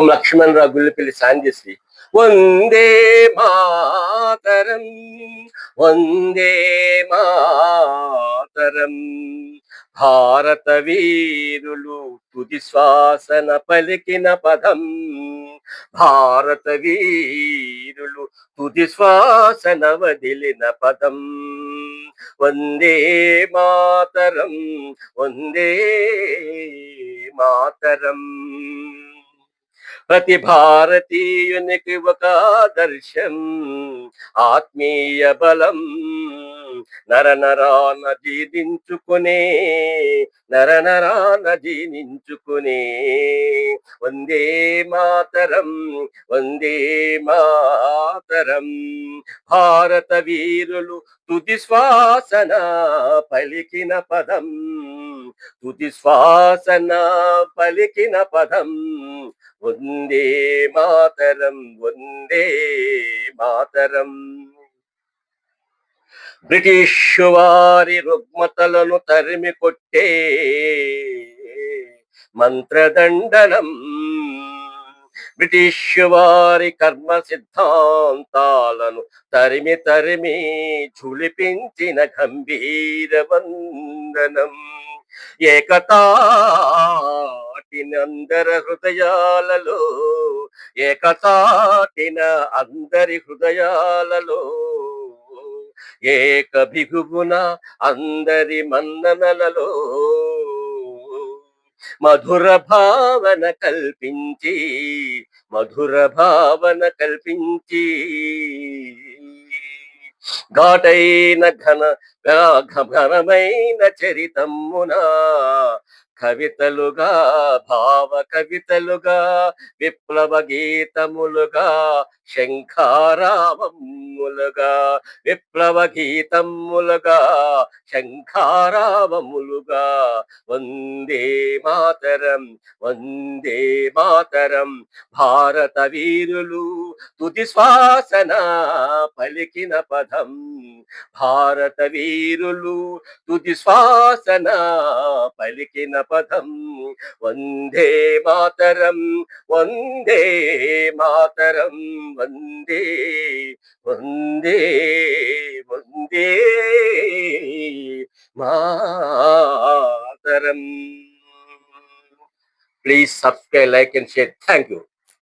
లక్ష్మణరావు గుల్లిపల్లి సాంజశ్రీ. వందే మాతరం, వందే మాతరం, భారత వీరులు తుది శ్వాసన పలికిన పదం, భారత వీరులు తుది శ్వాసన వదిలిన పదం. వందే మాతరం, వందే మాతరం. ప్రతి భారతీయునికి ఒక ఆదర్శం, ఆత్మీయ బలం, నరనరాన జీవించుకునే, నరనరాన జీవించుకునే. వందే మాతరం, వందే మాతరం, భారత వీరులు తుది శ్వాసన పలికిన పదం, తుది శ్వాసన పలికిన పదం. వందే మాతరం, వందే మాతరం. బ్రిటిష్ వారి రుగ్మతలను తరిమి కొట్టే మంత్రదండనం, బ్రిటిష్ వారి కర్మ సిద్ధాంతాలను తరిమి తరిమి ఝుళిపించిన గంభీర వందనం. ఏకతాటిన అందరి హృదయాలలో, ఏకతాటిన అందరి హృదయాలలో, ఏక బిగువున అందరి మన్ననలలో మధుర భావన కల్పించి, మధుర భావన కల్పించి, ఘాటైన ఘనమైన చరితమ్మున కవితలుగా, భావ కవితలుగా, విప్లవ గీతములుగా, శంఖారావములుగా, విప్లవ గీతములుగా, శంఖారావములుగా. వందే మాతరం, వందే మాతరం, భారత వీరులు తుది శ్వాసన పలికిన పదం, భారత వీరులు తుది శ్వాసన పలికిన పదం. వందే మాతరం, వందే మాతరం, వందే, వందే, Vande Mataram. Please subscribe, like and share. Thank you.